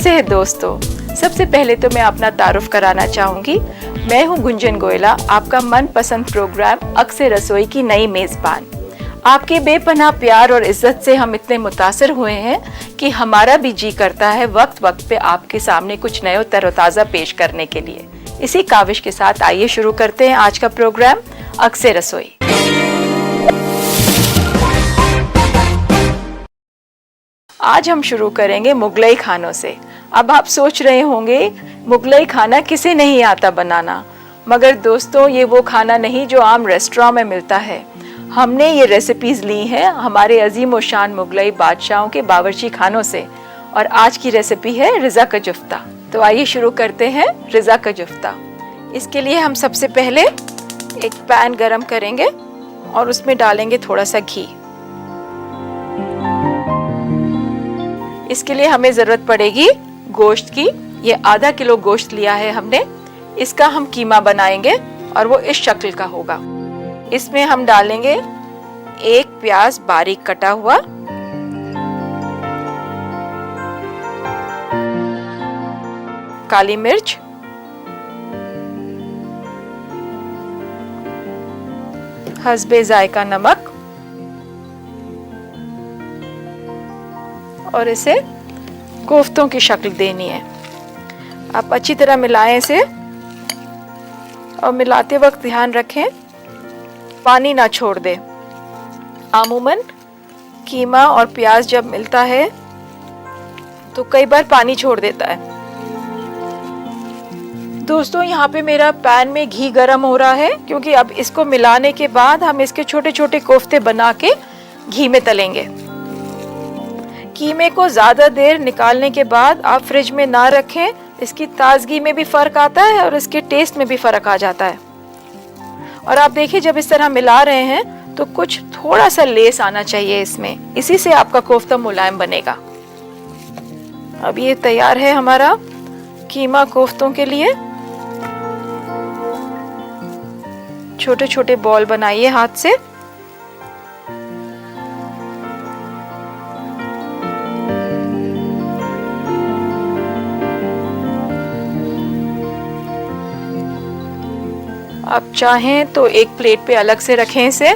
से दोस्तों, सबसे पहले तो मैं अपना तारुफ कराना चाहूँगी। मैं हूँ गुंजन गोयला, आपका मनपसंद प्रोग्राम अक्से रसोई की नई मेज़बान। आपके बेपनाह प्यार और इज्जत से हम इतने मुतासिर हुए हैं कि हमारा भी जी करता है वक्त वक्त पे आपके सामने कुछ नया तरोताज़ा पेश करने के लिए। इसी काविश के साथ आइए शुरू करते हैं आज का प्रोग्राम अक्से रसोई। आज हम शुरू करेंगे मुगलई खानों से। अब आप सोच रहे होंगे मुगलई खाना किसे नहीं आता बनाना, मगर दोस्तों ये वो खाना नहीं जो आम रेस्टोरेंट में मिलता है। हमने ये रेसिपीज ली हैं हमारे अजीम और शान मुगलई बादशाहों के बावर्ची खानों से, और आज की रेसिपी है रिज़ा का जुफ्ता। तो आइए शुरू करते हैं रिज़ा का जुफ्ता। इसके लिए हम सबसे पहले एक पैन गरम करेंगे और उसमें डालेंगे थोड़ा सा घी। इसके लिए हमें ज़रूरत पड़ेगी गोश्त की। ये आधा किलो गोश्त लिया है हमने। इसका हम कीमा बनाएंगे और वो इस शक्ल का होगा। इसमें हम डालेंगे एक प्याज बारीक कटा हुआ, काली मिर्च, हस्बे जायका नमक, और इसे कोफ्तों की शक्ल देनी है। आप अच्छी तरह मिलाएं इसे, और मिलाते वक्त ध्यान रखें पानी ना छोड़ दे। आमूमन कीमा और प्याज जब मिलता है तो कई बार पानी छोड़ देता है। दोस्तों यहाँ पे मेरा पैन में घी गरम हो रहा है, क्योंकि अब इसको मिलाने के बाद हम इसके छोटे छोटे कोफ्ते बना के घी में तलेंगे। कीमे को ज़्यादा देर निकालने के बाद आप फ्रिज में ना रखें, इसकी ताजगी में भी फ़र्क आता है और इसके टेस्ट में भी फ़र्क आ जाता है। और आप देखिए जब इस तरह मिला रहे हैं तो कुछ थोड़ा सा लेस आना चाहिए इसमें, इसी से आपका कोफ्ता मुलायम बनेगा। अब ये तैयार है हमारा कीमा कोफ्तों के लिए। छोटे छोटे बॉल बनाइए हाथ से। आप चाहें तो एक प्लेट पे अलग से रखें इसे।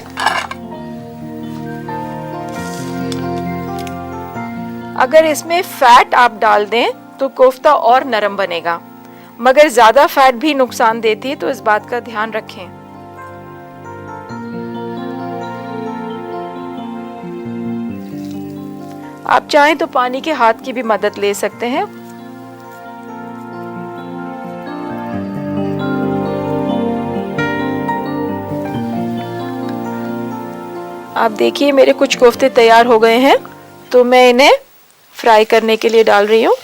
अगर इसमें फैट आप डाल दें तो कोफ्ता और नरम बनेगा, मगर ज्यादा फैट भी नुकसान देती है, तो इस बात का ध्यान रखें। आप चाहें तो पानी के हाथ की भी मदद ले सकते हैं। आप देखिए मेरे कुछ कोफ्ते तैयार हो गए हैं, तो मैं इन्हें फ्राई करने के लिए डाल रही हूँ।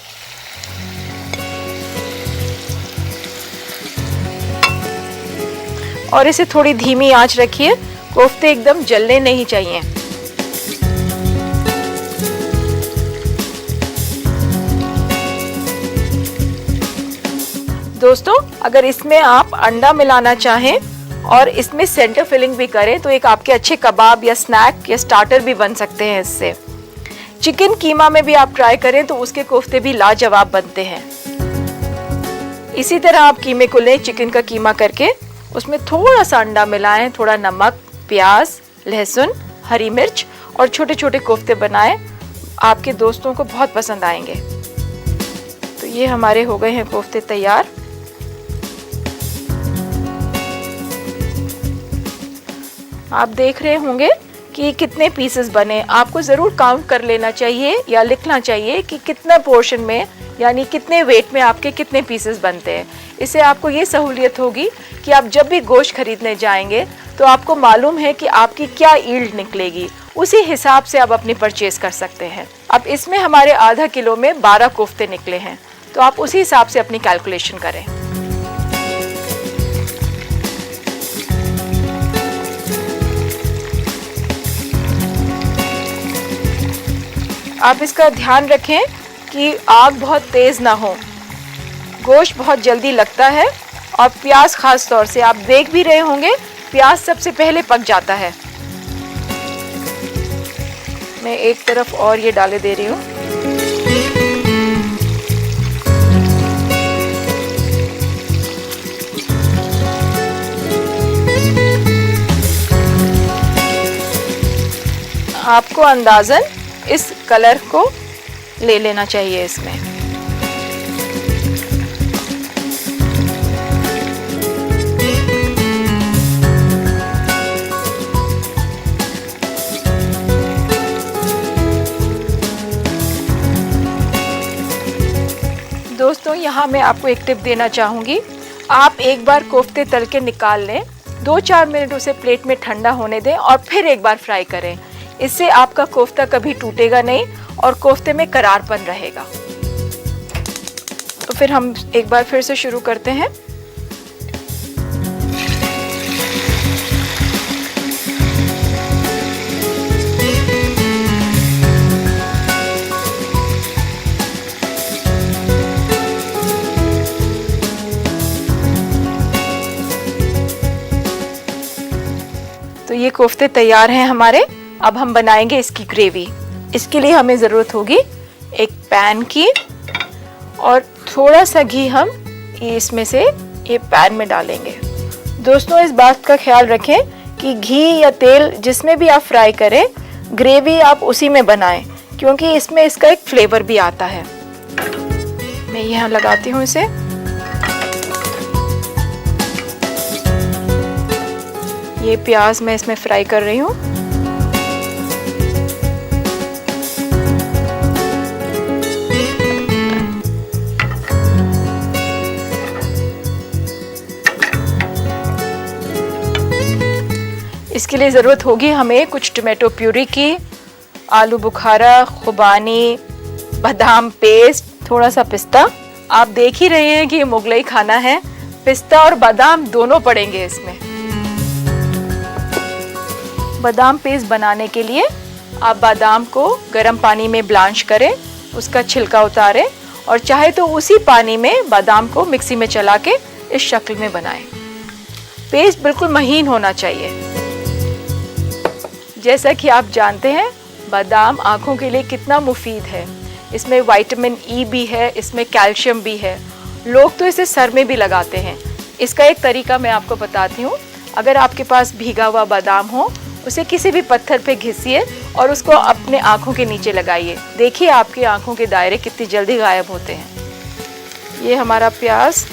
और इसे थोड़ी धीमी आंच रखिए, कोफ्ते एकदम जलने नहीं चाहिए। दोस्तों अगर इसमें आप अंडा मिलाना चाहें और इसमें सेंटर फिलिंग भी करें तो एक आपके अच्छे कबाब या स्नैक या स्टार्टर भी बन सकते हैं इससे। चिकन कीमा में भी आप ट्राई करें तो उसके कोफ्ते भी लाजवाब बनते हैं। इसी तरह आप कीमे को लें, चिकन का कीमा करके उसमें थोड़ा सा अंडा मिलाएं, थोड़ा नमक, प्याज, लहसुन, हरी मिर्च और छोटे छोटे कोफ्ते बनाएं। आपके दोस्तों को बहुत पसंद आएंगे। तो ये हमारे हो गए हैं कोफ्ते तैयार। आप देख रहे होंगे कि कितने पीसेस बने। आपको ज़रूर काउंट कर लेना चाहिए या लिखना चाहिए कि कितना पोर्शन में, यानी कितने वेट में आपके कितने पीसेस बनते हैं। इससे आपको ये सहूलियत होगी कि आप जब भी गोश्त खरीदने जाएंगे तो आपको मालूम है कि आपकी क्या यील्ड निकलेगी, उसी हिसाब से आप अपनी परचेज कर सकते हैं। अब इसमें हमारे आधा किलो में 12 कोफ्ते निकले हैं, तो आप उसी हिसाब से अपनी कैलकुलेशन करें। आप इसका ध्यान रखें कि आग बहुत तेज़ ना हो। गोश्त बहुत जल्दी लगता है और प्याज खास तौर से आप देख भी रहे होंगे, प्याज सबसे पहले पक जाता है। मैं एक तरफ और ये डाले दे रही हूँ। आपको अंदाज़न इस कलर को ले लेना चाहिए इसमें। दोस्तों, यहाँ मैं आपको एक टिप देना चाहूँगी। आप एक बार कोफ्ते तल के निकाल लें, 2-4 मिनट उसे प्लेट में ठंडा होने दें और फिर एक बार फ्राई करें। इससे आपका कोफ्ता कभी टूटेगा नहीं और कोफ्ते में करारपन रहेगा। तो फिर हम एक बार फिर से शुरू करते हैं। तो ये कोफ्ते तैयार हैं हमारे। अब हम बनाएंगे इसकी ग्रेवी। इसके लिए हमें ज़रूरत होगी एक पैन की और थोड़ा सा घी हम इसमें से ये पैन में डालेंगे। दोस्तों, इस बात का ख्याल रखें कि घी या तेल जिसमें भी आप फ्राई करें, ग्रेवी आप उसी में बनाएं, क्योंकि इसमें इसका एक फ्लेवर भी आता है। मैं यहाँ लगाती हूँ इसे। ये प्याज मैं इसमें फ्राई कर रही हूँ। इसके लिए ज़रूरत होगी हमें कुछ टोमेटो प्यूरी की, आलू बुखारा, खुबानी, बादाम पेस्ट, थोड़ा सा पिस्ता। आप देख ही रहे हैं कि ये मुगलई खाना है, पिस्ता और बादाम दोनों पड़ेंगे इसमें। बादाम पेस्ट बनाने के लिए आप बादाम को गर्म पानी में ब्लांच करें, उसका छिलका उतारें और चाहे तो उसी पानी में बादाम को मिक्सी में चला के इस शक्ल में बनाएं। पेस्ट बिल्कुल महीन होना चाहिए। जैसा कि आप जानते हैं, बादाम आँखों के लिए कितना मुफीद है। इसमें विटामिन ई भी है, इसमें कैल्शियम भी है। लोग तो इसे सर में भी लगाते हैं। इसका एक तरीका मैं आपको बताती हूँ। अगर आपके पास भीगा हुआ बादाम हो, उसे किसी भी पत्थर पे घिसिए और उसको अपने आँखों के नीचे लगाइए। देखिए आपकी आँखों के दायरे कितनी जल्दी गायब होते हैं। ये हमारा प्याज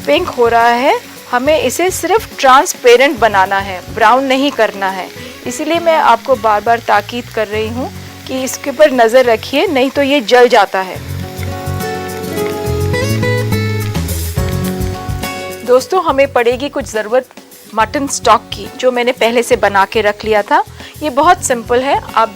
पिंक हो रहा है। हमें इसे सिर्फ ट्रांसपेरेंट बनाना है, ब्राउन नहीं करना है। इसीलिए मैं आपको बार बार ताकीद कर रही हूँ कि इसके ऊपर नज़र रखिए, नहीं तो ये जल जाता है। दोस्तों, हमें पड़ेगी कुछ ज़रूरत मटन स्टॉक की, जो मैंने पहले से बना के रख लिया था। ये बहुत सिंपल है। आप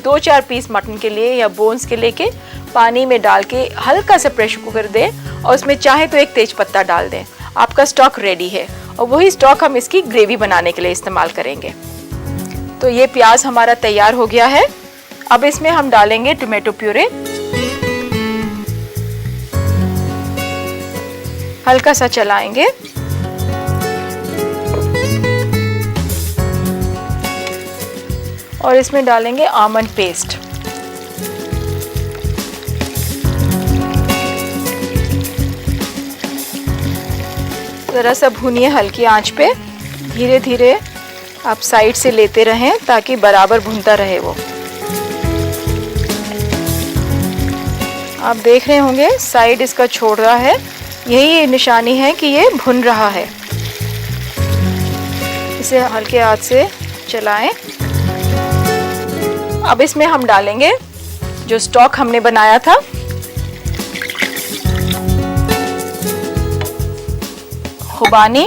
2-4 पीस मटन के लिए या बोन्स के लेके पानी में डाल के हल्का सा प्रेशर कुकर दें और उसमें चाहे तो एक तेज़पत्ता डाल दें। आपका स्टॉक रेडी है और वही स्टॉक हम इसकी ग्रेवी बनाने के लिए इस्तेमाल करेंगे। तो ये प्याज हमारा तैयार हो गया है। अब इसमें हम डालेंगे टोमेटो प्यूरे, हल्का सा चलाएंगे और इसमें डालेंगे आमंड पेस्ट। ज़रा सा भूनिए हल्की आंच पे। धीरे धीरे आप साइड से लेते रहें ताकि बराबर भुनता रहे वो। आप देख रहे होंगे साइड इसका छोड़ रहा है, यही निशानी है कि ये भुन रहा है। इसे हल्के हाथ से चलाएं। अब इसमें हम डालेंगे जो स्टॉक हमने बनाया था। खुबानी,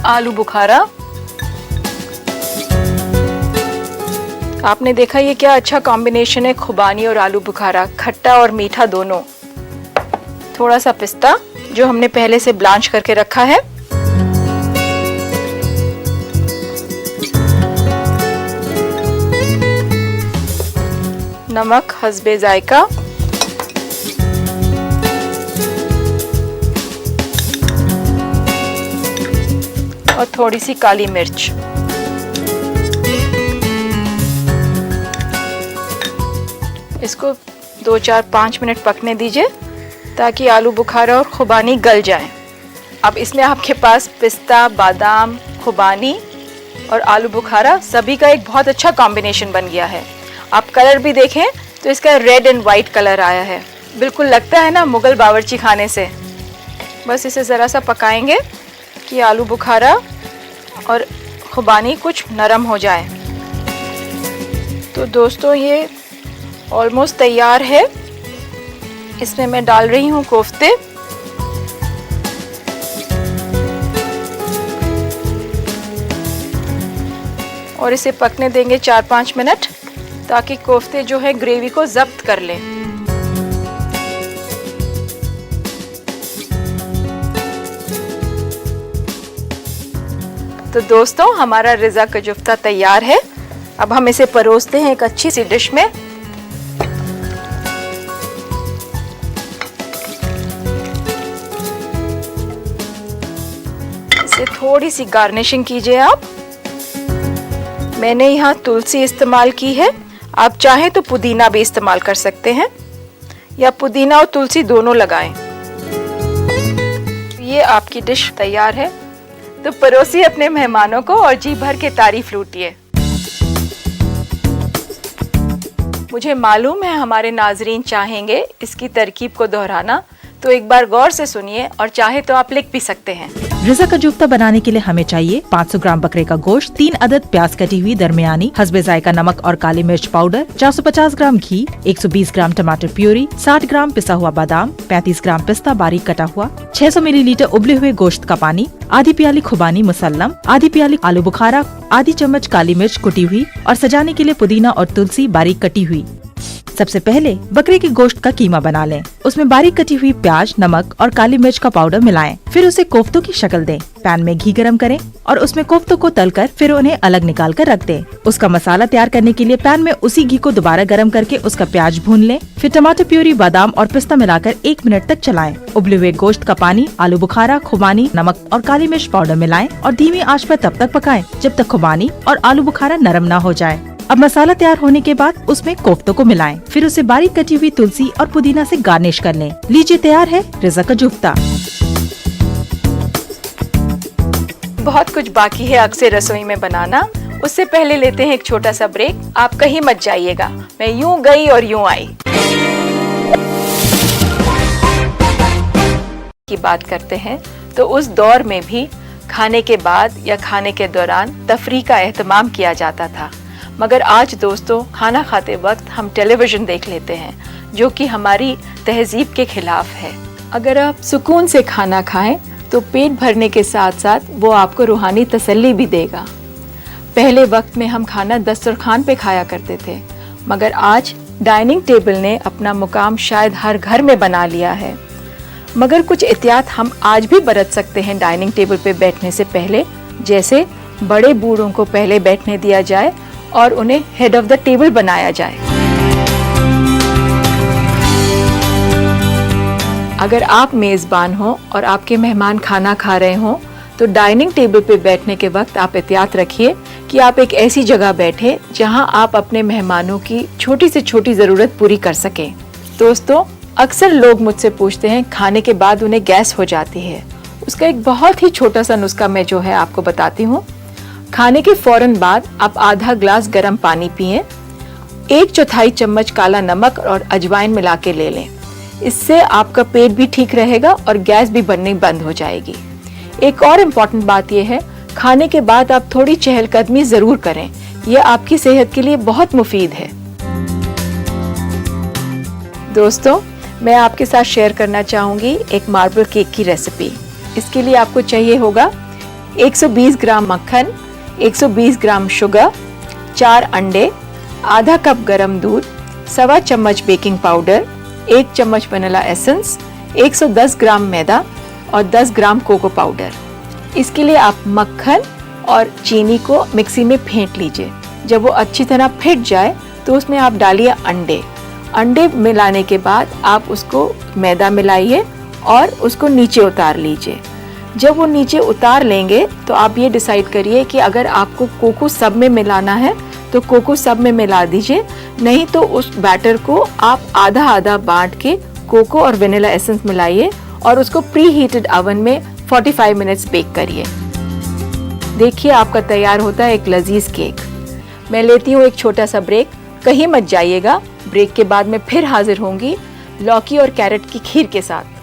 आलू बुखारा। आपने देखा ये क्या अच्छा कॉम्बिनेशन है, खुबानी और आलू बुखारा, खट्टा और मीठा दोनों। थोड़ा सा पिस्ता जो हमने पहले से ब्लांच करके रखा है। नमक हस्बे जायका। और थोड़ी सी काली मिर्च। इसको 2-4-5 मिनट पकने दीजिए ताकि आलू बुखारा और खुबानी गल जाएं। अब इसमें आपके पास पिस्ता, बादाम, खुबानी और आलू बुखारा सभी का एक बहुत अच्छा कॉम्बिनेशन बन गया है। आप कलर भी देखें तो इसका रेड एंड वाइट कलर आया है, बिल्कुल लगता है ना मुगल बावर्ची खाने से। बस इसे ज़रा सा पकाएंगे कि आलू बुखारा और खुबानी कुछ नरम हो जाए। तो दोस्तों ये ऑलमोस्ट तैयार है। इसमें मैं डाल रही हूँ कोफ्ते। और इसे पकने देंगे 4-5 मिनट ताकि कोफ्ते जो है ग्रेवी को जब्त कर लें। तो दोस्तों हमारा रिज़ा का जुफ्ता तैयार है। अब हम इसे परोसते हैं एक अच्छी सी डिश में। इसे थोड़ी सी गार्निशिंग कीजिए आप। मैंने यहाँ तुलसी इस्तेमाल की है, आप चाहें तो पुदीना भी इस्तेमाल कर सकते हैं या पुदीना और तुलसी दोनों लगाएं। ये आपकी डिश तैयार है, तो परोसिए अपने मेहमानों को और जी भर के तारीफ लूटिए। मुझे मालूम है हमारे नाजरीन चाहेंगे इसकी तरकीब को दोहराना, तो एक बार गौर से सुनिए और चाहे तो आप लिख भी सकते हैं। रिज़ा का जुफ्ता बनाने के लिए हमें चाहिए 500 ग्राम बकरे का गोश्त, 3 अदद प्याज कटी हुई दरमियानी, हस्बे जायका नमक और काली मिर्च पाउडर, 450 ग्राम घी, 120 ग्राम टमाटर प्यूरी, 60 ग्राम पिसा हुआ बादाम, 35 ग्राम पिस्ता बारीक कटा हुआ, 600 मिलीलीटर उबले हुए गोश्त का पानी, आधी प्याली खुबानी मुसल्लम, आधी प्याली आलू बुखारा, आधी चम्मच काली मिर्च कुटी हुई और सजाने के लिए पुदीना और तुलसी बारीक कटी हुई। सबसे पहले बकरे के गोश्त का कीमा बना लें। उसमें बारीक कटी हुई प्याज, नमक और काली मिर्च का पाउडर मिलाएं। फिर उसे कोफ्तों की शक्ल दें। पैन में घी गरम करें और उसमें कोफ्तों को तलकर फिर उन्हें अलग निकाल कर रख दें। उसका मसाला तैयार करने के लिए पैन में उसी घी को दोबारा गरम करके उसका प्याज भून लें। फिर टमाटर प्यूरी, बादाम और पिस्ता मिलाकर 1 मिनट तक चलाएं। उबले हुए गोश्त का पानी, आलू बुखारा, खुबानी, नमक और काली मिर्च पाउडर मिलाएं और धीमी आंच पर तब तक पकाएं जब तक खुबानी और आलू बुखारा नरम न हो जाए। अब मसाला तैयार होने के बाद उसमें कोफ्तों को मिलाएं। फिर उसे बारीक कटी हुई तुलसी और पुदीना से गार्निश कर लें। लीजिए तैयार है रिज़ा का जुफ्ता। बहुत कुछ बाकी है अक्सर रसोई में बनाना, उससे पहले लेते हैं एक छोटा सा ब्रेक। आप कहीं मत जाइएगा, मैं यूं गई और यूं आई की बात करते हैं। तो उस दौर में भी खाने के बाद या खाने के दौरान तफरीह का एहतमाम किया जाता था, मगर आज दोस्तों खाना खाते वक्त हम टेलीविज़न देख लेते हैं, जो कि हमारी तहजीब के खिलाफ है। अगर आप सुकून से खाना खाएं तो पेट भरने के साथ साथ वो आपको रूहानी तसल्ली भी देगा। पहले वक्त में हम खाना दस्तरखान पे खाया करते थे, मगर आज डाइनिंग टेबल ने अपना मुकाम शायद हर घर में बना लिया है। मगर कुछ एहतियात हम आज भी बरत सकते हैं डाइनिंग टेबल पे बैठने से पहले, जैसे बड़े बूढ़ों को पहले बैठने दिया जाए और उन्हें हेड ऑफ द टेबल बनाया जाए। अगर आप मेज़बान हो और आपके मेहमान खाना खा रहे हों तो डाइनिंग टेबल पे बैठने के वक्त आप एहतियात रखिए कि आप एक ऐसी जगह बैठे जहां आप अपने मेहमानों की छोटी से छोटी ज़रूरत पूरी कर सकें। दोस्तों, अक्सर लोग मुझसे पूछते हैं खाने के बाद उन्हें गैस हो जाती है। उसका एक बहुत ही छोटा सा नुस्खा मैं जो है आपको बताती हूँ। खाने के फौरन बाद आप आधा ग्लास गर्म पानी पिएं, 1/4 चम्मच काला नमक और अजवाइन मिला के ले लें। इससे आपका पेट भी ठीक रहेगा और गैस भी बननी बंद हो जाएगी। एक और इम्पॉर्टेंट बात यह है, खाने के बाद आप थोड़ी चहलकदमी जरूर करें, यह आपकी सेहत के लिए बहुत मुफीद है। दोस्तों, मैं आपके साथ शेयर करना चाहूँगी एक मार्बल केक की रेसिपी। इसके लिए आपको चाहिए होगा 120 ग्राम मक्खन, 120 ग्राम शुगर, 4 अंडे, आधा कप गरम दूध, 1.25 चम्मच बेकिंग पाउडर, 1 चम्मच वनीला एसेंस, 110 ग्राम मैदा और 10 ग्राम कोको पाउडर। इसके लिए आप मक्खन और चीनी को मिक्सी में फेंट लीजिए। जब वो अच्छी तरह फेंट जाए तो उसमें आप डालिए अंडे। अंडे मिलाने के बाद आप उसको मैदा मिलाइए और उसको नीचे उतार लीजिए। जब वो नीचे उतार लेंगे तो आप ये डिसाइड करिए कि अगर आपको कोको सब में मिलाना है तो कोको सब में मिला दीजिए, नहीं तो उस बैटर को आप आधा आधा बांट के कोको और वनीला एसेंस मिलाइए और उसको प्री हीटेड ओवन में 45 मिनट्स बेक करिए। देखिए आपका तैयार होता है एक लजीज केक। मैं लेती हूँ एक छोटा सा ब्रेक, कहीं मत जाइएगा। ब्रेक के बाद मैं फिर हाजिर होंगी लौकी और कैरेट की खीर के साथ।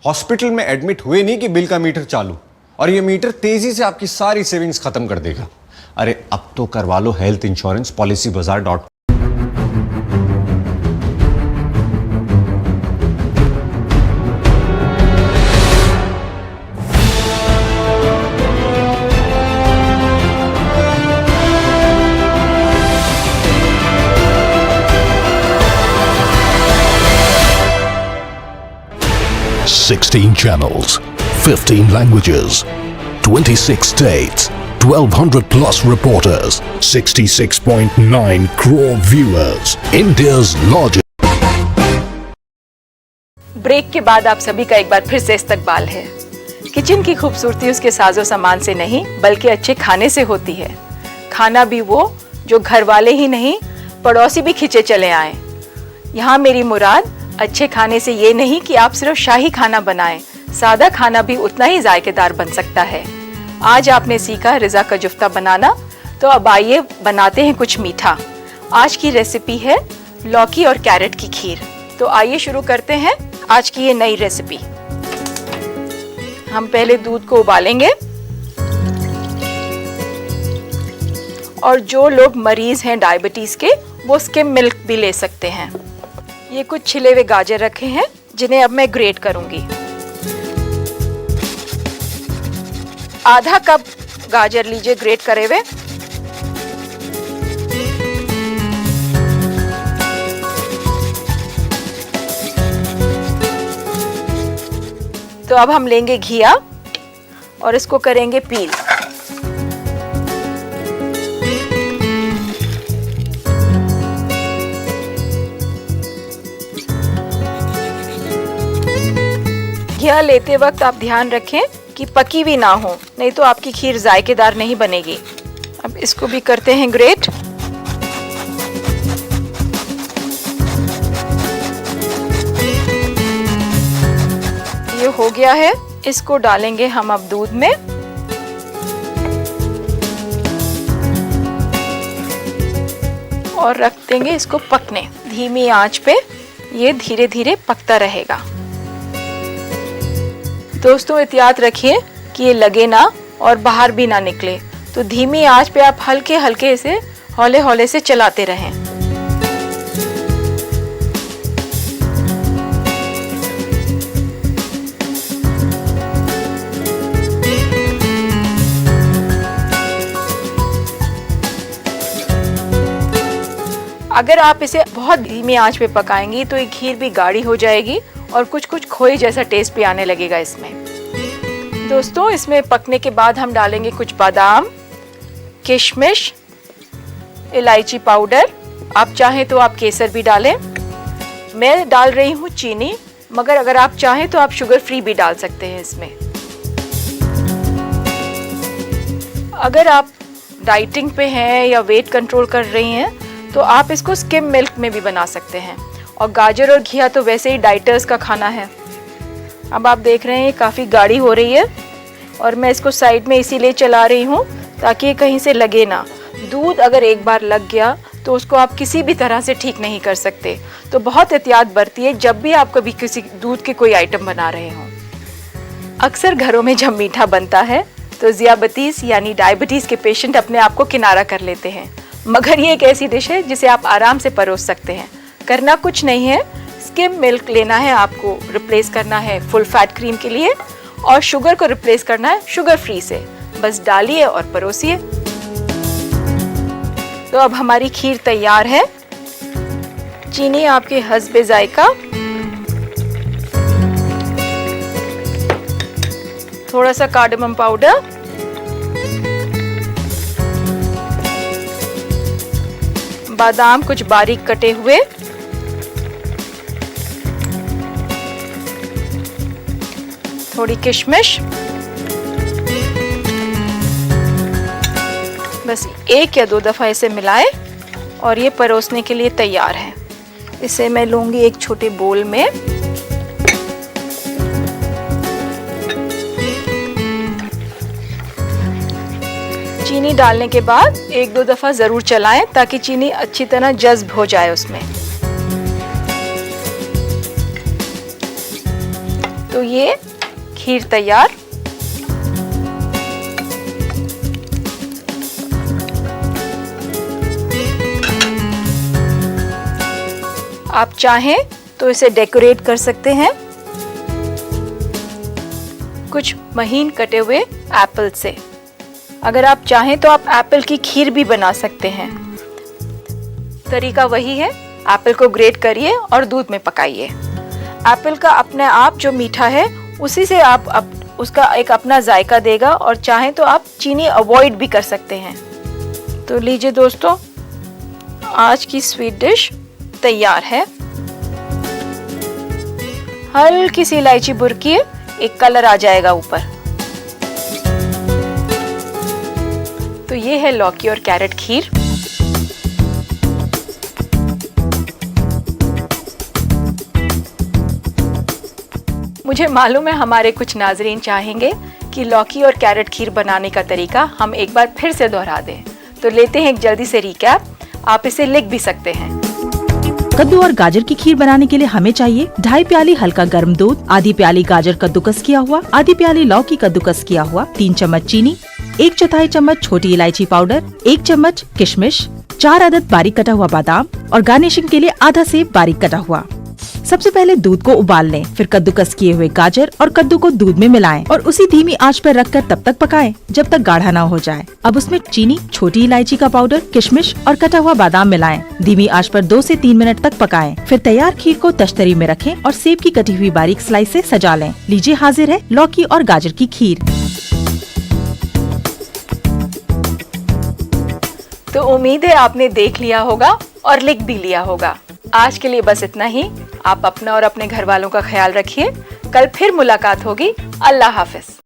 हॉस्पिटल में एडमिट हुए नहीं कि बिल का मीटर चालू, और ये मीटर तेजी से आपकी सारी सेविंग्स खत्म कर देगा। अरे अब तो करवा लो health insurance policybazaar.com। Sixteen channels, 15 languages, 26 states, 1200 plus reporters, 66.9 crore viewers, India's largest। Break के बाद आप सभी का एक बार फिर से इस्तकबाल है। किचन की खूबसूरती उसके साजो सामान से नहीं बल्कि अच्छे खाने से होती है। खाना भी वो जो घर वाले ही नहीं पड़ोसी भी खिंचे चले आए। यहाँ मेरी मुराद अच्छे खाने से ये नहीं कि आप सिर्फ शाही खाना बनाएं, सादा खाना भी उतना ही जायकेदार बन सकता है। आज आपने सीखा रिजा का जुफ्ता बनाना, तो अब आइए बनाते हैं कुछ मीठा। आज की रेसिपी है लौकी और कैरेट की खीर। तो आइए शुरू करते हैं आज की ये नई रेसिपी। हम पहले दूध को उबालेंगे, और जो लोग मरीज हैं डायबिटीज के वो स्किम मिल्क भी ले सकते हैं। ये कुछ छिले हुए गाजर रखे हैं जिन्हें अब मैं ग्रेट करूंगी। आधा कप गाजर लीजिए ग्रेट करे हुए। तो अब हम लेंगे घिया और इसको करेंगे पील। घिया लेते वक्त आप ध्यान रखें कि पकी हुई ना हो, नहीं तो आपकी खीर जायकेदार नहीं बनेगी। अब इसको भी करते हैं ग्रेट। ये हो गया है, इसको डालेंगे हम अब दूध में। और रख देंगे इसको पकने। धीमी आंच पे ये धीरे धीरे पकता रहेगा। दोस्तों एहतियात रखिए कि ये लगे ना और बाहर भी ना निकले, तो धीमी आंच पे आप हल्के हल्के से हौले हौले से चलाते रहें। अगर आप इसे बहुत धीमी आंच पे पकाएंगी तो ये खीर भी गाढ़ी हो जाएगी और कुछ कुछ खोए जैसा टेस्ट भी आने लगेगा इसमें। दोस्तों इसमें पकने के बाद हम डालेंगे कुछ बादाम, किशमिश, इलायची पाउडर। आप चाहें तो आप केसर भी डालें। मैं डाल रही हूँ चीनी, मगर अगर आप चाहें तो आप शुगर फ्री भी डाल सकते हैं इसमें। अगर आप डाइटिंग पे हैं या वेट कंट्रोल कर रही हैं तो आप इसको स्किम मिल्क में भी बना सकते हैं। और गाजर और घिया तो वैसे ही डाइटर्स का खाना है। अब आप देख रहे हैं काफ़ी गाढ़ी हो रही है और मैं इसको साइड में इसीलिए चला रही हूँ ताकि ये कहीं से लगे ना। दूध अगर एक बार लग गया तो उसको आप किसी भी तरह से ठीक नहीं कर सकते। तो बहुत एहतियात बरतिए जब भी आप कभी किसी दूध के कोई आइटम बना रहे हों। अक्सर घरों में जब मीठा बनता है तो ज़ियाबतीस यानी डायबिटीज़ के पेशेंट अपने आप को किनारा कर लेते हैं, मगर ये एक ऐसी डिश है जिसे आप आराम से परोस सकते हैं। करना कुछ नहीं है, स्किम मिल्क लेना है आपको, रिप्लेस करना है फुल फैट क्रीम के लिए, और शुगर को रिप्लेस करना है शुगर फ्री से। बस डालिए और परोसिए। तो अब हमारी खीर तैयार है। चीनी आपके हस्बे जायका, थोड़ा सा कार्डमम पाउडर, बादाम कुछ बारीक कटे हुए, थोड़ी किशमिश। बस एक या दो दफा इसे मिलाएं और ये परोसने के लिए तैयार है। इसे मैं लूंगी एक छोटे बोल में। चीनी डालने के बाद 1-2 दफा जरूर चलाएं ताकि चीनी अच्छी तरह जज्ब हो जाए उसमें। तो ये खीर तैयार। आप चाहें तो इसे डेकोरेट कर सकते हैं कुछ महीन कटे हुए एप्पल से। अगर आप चाहें तो आप एप्पल की खीर भी बना सकते हैं। तरीका वही है, एप्पल को ग्रेट करिए और दूध में पकाइए। एप्पल का अपने आप जो मीठा है उसी से आप उसका एक अपना जायका देगा, और चाहें तो आप चीनी अवॉइड भी कर सकते हैं। तो लीजिए दोस्तों, आज की स्वीट डिश तैयार है। हल्की सी इलायची बुरकिए, एक कलर आ जाएगा ऊपर। तो ये है लौकी और कैरेट खीर। मुझे मालूम है हमारे कुछ नाजरीन चाहेंगे कि लौकी और कैरेट खीर बनाने का तरीका हम एक बार फिर से दोहरा दें, तो लेते हैं एक जल्दी से रिकैप। आप इसे लिख भी सकते हैं। कद्दू और गाजर की खीर बनाने के लिए हमें चाहिए 2.5 प्याली हल्का गर्म दूध, आधी प्याली गाजर कद्दूकस किया हुआ, आधी प्याली लौकी कद्दूकस किया हुआ, 3 चम्मच चीनी, 1/4 चम्मच छोटी इलायची पाउडर, 1 चम्मच किशमिश, 4 अदद बारीक कटा हुआ बादाम और गार्निशिंग के लिए आधा सेब बारीक कटा हुआ। सबसे पहले दूध को उबाल लें, फिर कद्दूकस किए हुए गाजर और कद्दू को दूध में मिलाएं और उसी धीमी आंच पर रखकर तब तक पकाएं जब तक गाढ़ा ना हो जाए। अब उसमें चीनी, छोटी इलायची का पाउडर, किशमिश और कटा हुआ बादाम मिलाएं। धीमी आंच पर 2 से 3 मिनट तक पकाएं। फिर तैयार खीर को तश्तरी में रखें और सेब की कटी हुई बारीक स्लाइस से सजा लें। लीजिए, हाजिर है लौकी और गाजर की खीर। तो उम्मीद है आपने देख लिया होगा और लिख भी लिया होगा। आज के लिए बस इतना ही। आप अपना और अपने घर वालों का ख्याल रखिए। कल फिर मुलाकात होगी। अल्लाह हाफिज।